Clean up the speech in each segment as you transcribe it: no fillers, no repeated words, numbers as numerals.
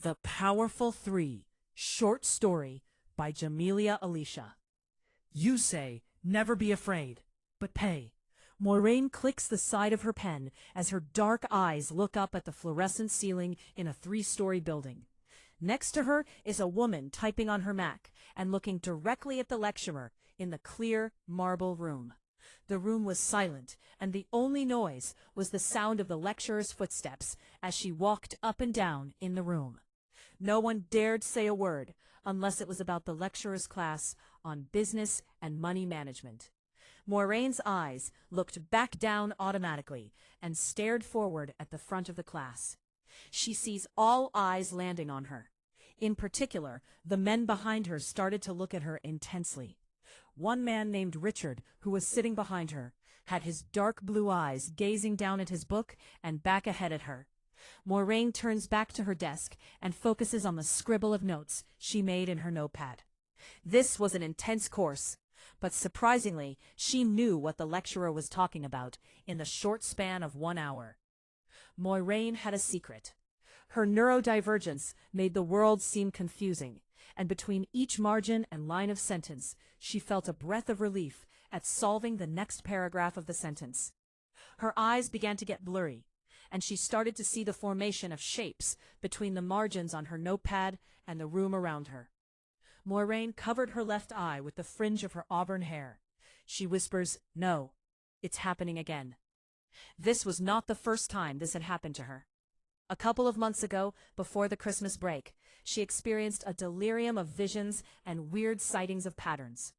The Powerful Three, short story by JameliaAlicia. You say, never be afraid, but pay. Moiraine clicks the side of her pen as her dark eyes look up at the fluorescent ceiling in a 3-story building. Next to her is a woman typing on her Mac and looking directly at the lecturer in the clear marble room. The room was silent, and the only noise was the sound of the lecturer's footsteps as she walked up and down in the room. No one dared say a word unless it was about the lecturer's class on business and money management. Moiraine's eyes looked back down automatically and stared forward at the front of the class. She sees all eyes landing on her. In particular, the men behind her started to look at her intensely. One man named Richard, who was sitting behind her, had his dark blue eyes gazing down at his book and back ahead at her. Moiraine turns back to her desk and focuses on the scribble of notes she made in her notepad. This was an intense course, but surprisingly, she knew what the lecturer was talking about in the short span of 1 hour. Moiraine had a secret. Her neurodivergence made the world seem confusing, and between each margin and line of sentence, she felt a breath of relief at solving the next paragraph of the sentence. Her eyes began to get blurry, and she started to see the formation of shapes between the margins on her notepad and the room around her. Moiraine covered her left eye with the fringe of her auburn hair. She whispers, "No, it's happening again." This was not the first time this had happened to her. A couple of months ago, before the Christmas break, she experienced a delirium of visions and weird sightings of patterns.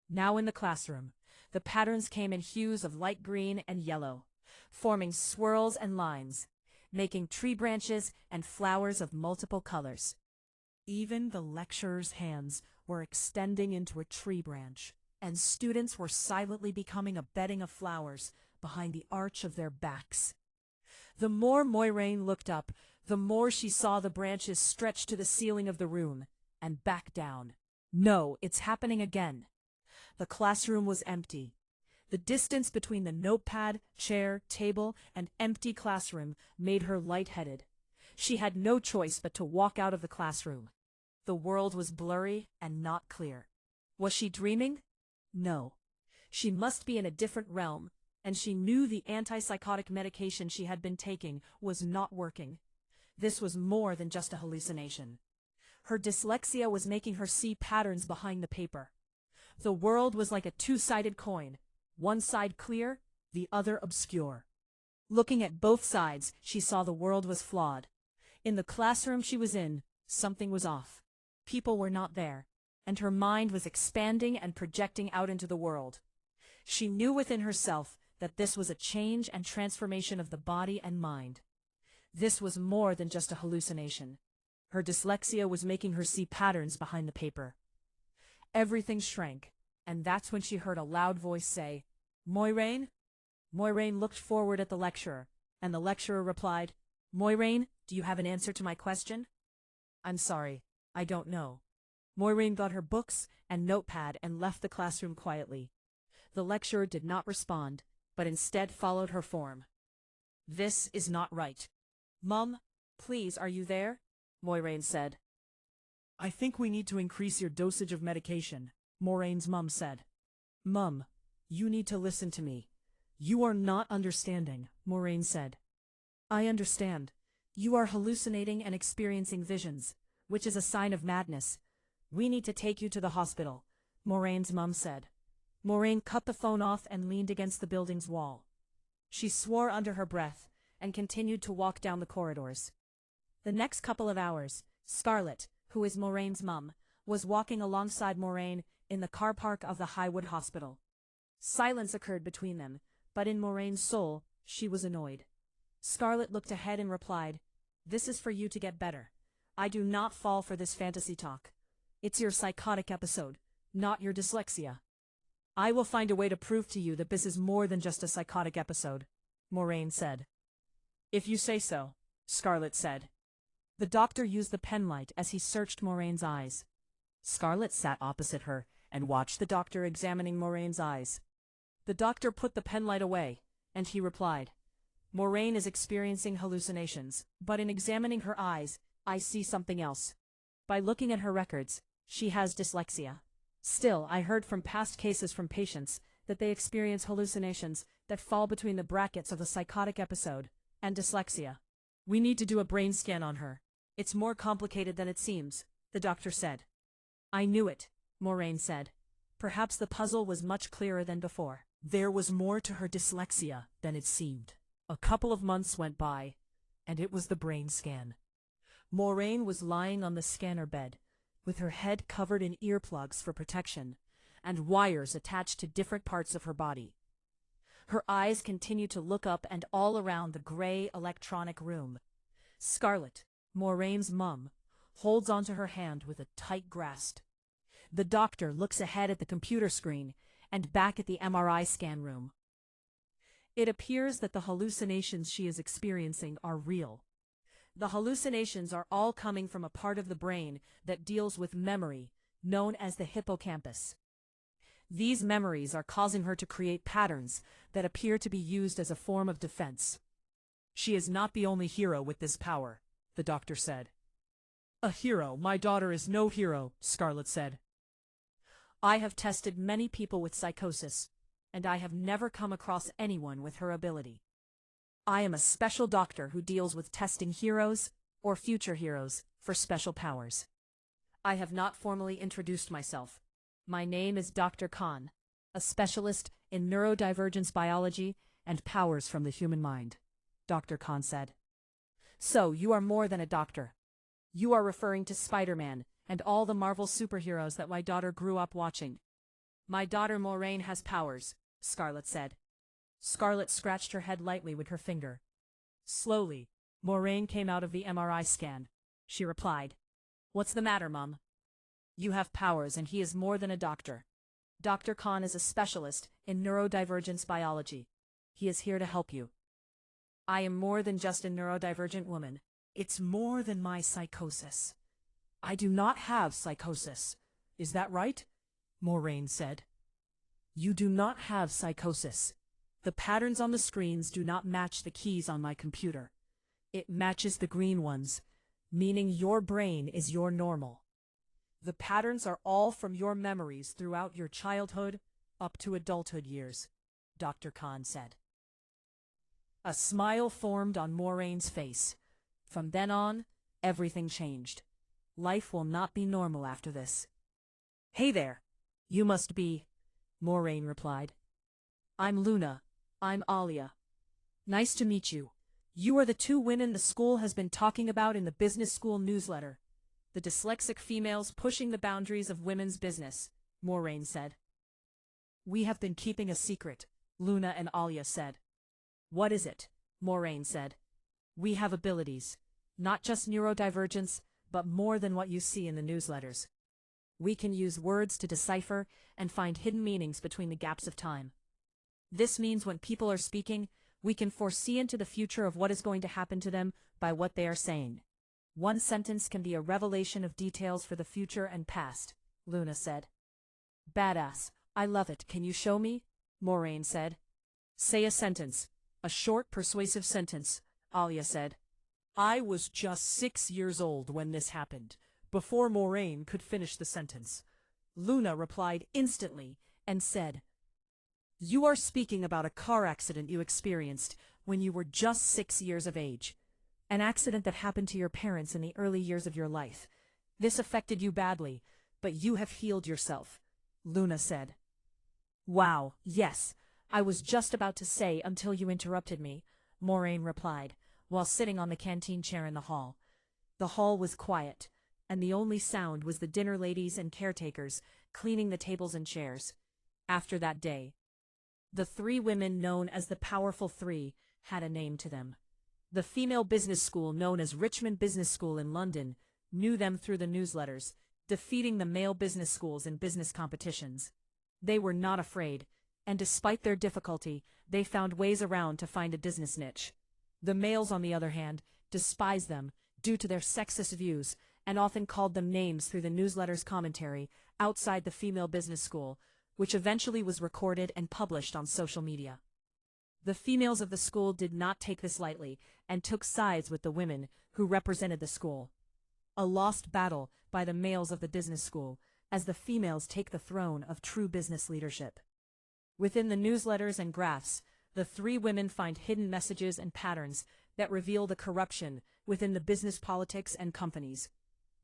Now in the classroom, the patterns came in hues of light green and yellow, forming swirls and lines, making tree branches and flowers of multiple colors. Even the lecturer's hands were extending into a tree branch, and students were silently becoming a bedding of flowers behind the arch of their backs. The more Moiraine looked up, the more she saw the branches stretch to the ceiling of the room and back down. No, it's happening again. The classroom was empty. The distance between the notepad, chair, table, and empty classroom made her lightheaded. She had no choice but to walk out of the classroom. The world was blurry and not clear. Was she dreaming? No. She must be in a different realm, and she knew the antipsychotic medication she had been taking was not working. This was more than just a hallucination. Her dyslexia was making her see patterns behind the paper. The world was like a two-sided coin, one side clear, the other obscure. Looking at both sides, she saw the world was flawed. In the classroom she was in, something was off. People were not there, and her mind was expanding and projecting out into the world. She knew within herself that this was a change and transformation of the body and mind. This was more than just a hallucination. Her dyslexia was making her see patterns behind the paper. Everything shrank, and that's when she heard a loud voice say, "Moiraine?" Moiraine looked forward at the lecturer, and the lecturer replied, "Moiraine, do you have an answer to my question?" "I'm sorry, I don't know." Moiraine got her books and notepad and left the classroom quietly. The lecturer did not respond, but instead followed her form. "This is not right." "Mum, please, are you there?" Moiraine said. "I think we need to increase your dosage of medication," Moiraine's mum said. "Mum, you need to listen to me. You are not understanding," Moiraine said. "I understand. You are hallucinating and experiencing visions, which is a sign of madness. We need to take you to the hospital," Moiraine's mum said. Moiraine cut the phone off and leaned against the building's wall. She swore under her breath and continued to walk down the corridors. The next couple of hours, Scarlett, who is Moiraine's mum, was walking alongside Moiraine in the car park of the Highwood Hospital. Silence occurred between them, but in Moiraine's soul, she was annoyed. Scarlett looked ahead and replied, "This is for you to get better. I do not fall for this fantasy talk. It's your psychotic episode, not your dyslexia." "I will find a way to prove to you that this is more than just a psychotic episode," Moiraine said. "If you say so," Scarlett said. The doctor used the penlight as he searched Moiraine's eyes. Scarlett sat opposite her and watched the doctor examining Moiraine's eyes. The doctor put the penlight away, and he replied, "Moiraine is experiencing hallucinations, but in examining her eyes, I see something else. By looking at her records, she has dyslexia. Still, I heard from past cases from patients that they experience hallucinations that fall between the brackets of a psychotic episode and dyslexia. We need to do a brain scan on her. It's more complicated than it seems, the doctor said. I knew it, Moiraine said. Perhaps the puzzle was much clearer than before. There was more to her dyslexia than it seemed. A couple of months went by, and it was the brain scan. Moiraine was lying on the scanner bed, with her head covered in earplugs for protection, and wires attached to different parts of her body. Her eyes continued to look up and all around the gray electronic room. Scarlett, Moiraine's mum, holds onto her hand with a tight grasp. The doctor looks ahead at the computer screen and back at the MRI scan room. It appears that the hallucinations she is experiencing are real. The hallucinations are all coming from a part of the brain that deals with memory, known as the hippocampus. These memories are causing her to create patterns that appear to be used as a form of defense. She is not the only hero with this power, the doctor said. A hero? My daughter is no hero, Scarlett said. I have tested many people with psychosis, and I have never come across anyone with her ability. I am a special doctor who deals with testing heroes or future heroes for special powers. I have not formally introduced myself. My name is Dr. Khan, a specialist in neurodivergence biology and powers from the human mind, Dr. Khan said. So, you are more than a doctor. You are referring to Spider-Man and all the Marvel superheroes that my daughter grew up watching. My daughter Moiraine has powers, Scarlett said. Scarlett scratched her head lightly with her finger. Slowly, Moiraine came out of the MRI scan. She replied, What's the matter, Mum? You have powers and he is more than a doctor. Dr. Khan is a specialist in neurodivergence biology. He is here to help you. I am more than just a neurodivergent woman. It's more than my psychosis. I do not have psychosis. Is that right? Moiraine said. You do not have psychosis. The patterns on the screens do not match the keys on my computer. It matches the green ones, meaning your brain is your normal. The patterns are all from your memories throughout your childhood up to adulthood years, Dr. Khan said. A smile formed on Moiraine's face. From then on, everything changed. Life will not be normal after this. Hey there. You must be... Moiraine replied. I'm Luna. I'm Alia. Nice to meet you. You are the two women the school has been talking about in the business school newsletter. The dyslexic females pushing the boundaries of women's business, Moiraine said. We have been keeping a secret, Luna and Alia said. What is it? Moiraine said. We have abilities. Not just neurodivergence, but more than what you see in the newsletters. We can use words to decipher and find hidden meanings between the gaps of time. This means when people are speaking, we can foresee into the future of what is going to happen to them by what they are saying. One sentence can be a revelation of details for the future and past, Luna said. Badass. I love it. Can you show me? Moiraine said. Say a sentence. A short, persuasive sentence, Alia said. I was just 6 years old when this happened, before Moiraine could finish the sentence. Luna replied instantly and said, You are speaking about a car accident you experienced when you were just 6 years of age. An accident that happened to your parents in the early years of your life. This affected you badly, but you have healed yourself, Luna said. Wow, yes, I was just about to say until you interrupted me, Moiraine replied, while sitting on the canteen chair in the hall. The hall was quiet, and the only sound was the dinner ladies and caretakers cleaning the tables and chairs. After that day, the three women known as the Powerful Three had a name to them. The female business school known as Richmond Business School in London knew them through the newsletters, defeating the male business schools in business competitions. They were not afraid, and despite their difficulty, they found ways around to find a business niche. The males, on the other hand, despised them due to their sexist views and often called them names through the newsletter's commentary outside the female business school, which eventually was recorded and published on social media. The females of the school did not take this lightly and took sides with the women who represented the school. a lost battle by the males of the business school, as the females take the throne of true business leadership. Within the newsletters and graphs, the three women find hidden messages and patterns that reveal the corruption within the business politics and companies.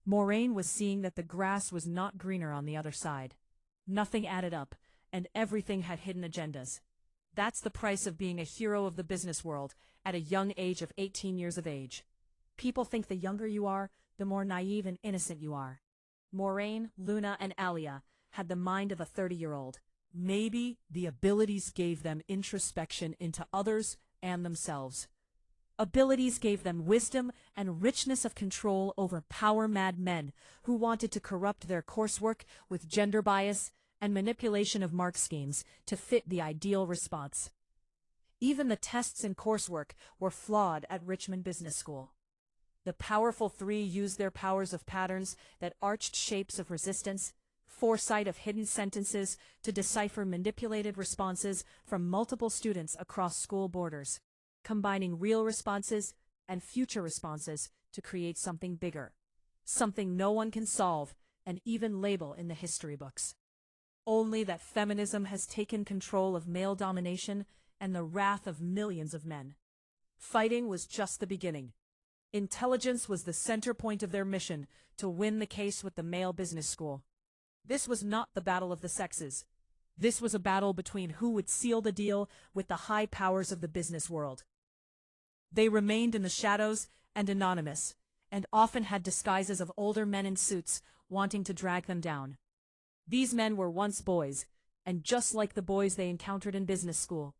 Moiraine was seeing that the grass was not greener on the other side. Nothing added up, and everything had hidden agendas. That's the price of being a hero of the business world at a young age of 18 years of age. People think the younger you are, the more naive and innocent you are. Moiraine, Luna, and Alia had the mind of a 30-year-old. Maybe the abilities gave them introspection into others and themselves. Abilities gave them wisdom and richness of control over power-mad men who wanted to corrupt their coursework with gender bias and manipulation of mark schemes to fit the ideal response. Even the tests and coursework were flawed at Richmond Business School. The powerful three used their powers of patterns that arched shapes of resistance, foresight of hidden sentences to decipher manipulated responses from multiple students across school borders, combining real responses and future responses to create something bigger, something no one can solve and even label in the history books. Only that feminism has taken control of male domination and the wrath of millions of men. Fighting was just the beginning. Intelligence was the center point of their mission to win the case with the male business school. This was not the battle of the sexes. This was a battle between who would seal the deal with the high powers of the business world. They remained in the shadows and anonymous, and often had disguises of older men in suits wanting to drag them down. These men were once boys, and just like the boys they encountered in business school,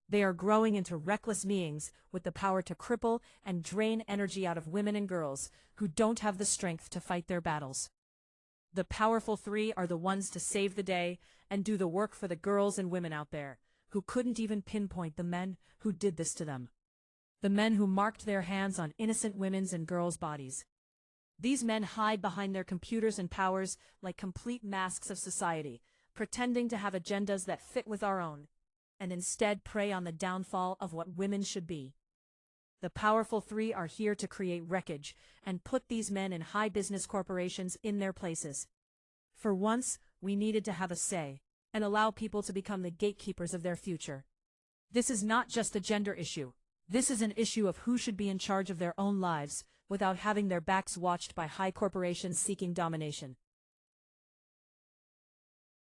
they are growing into reckless beings with the power to cripple and drain energy out of women and girls who don't have the strength to fight their battles. The powerful three are the ones to save the day and do the work for the girls and women out there who couldn't even pinpoint the men who did this to them. The men who marked their hands on innocent women's and girls' bodies. These men hide behind their computers and powers like complete masks of society, pretending to have agendas that fit with our own, and instead prey on the downfall of what women should be. The powerful three are here to create wreckage and put these men in high business corporations in their places. For once, we needed to have a say and allow people to become the gatekeepers of their future. This is not just a gender issue. This is an issue of who should be in charge of their own lives without having their backs watched by high corporations seeking domination.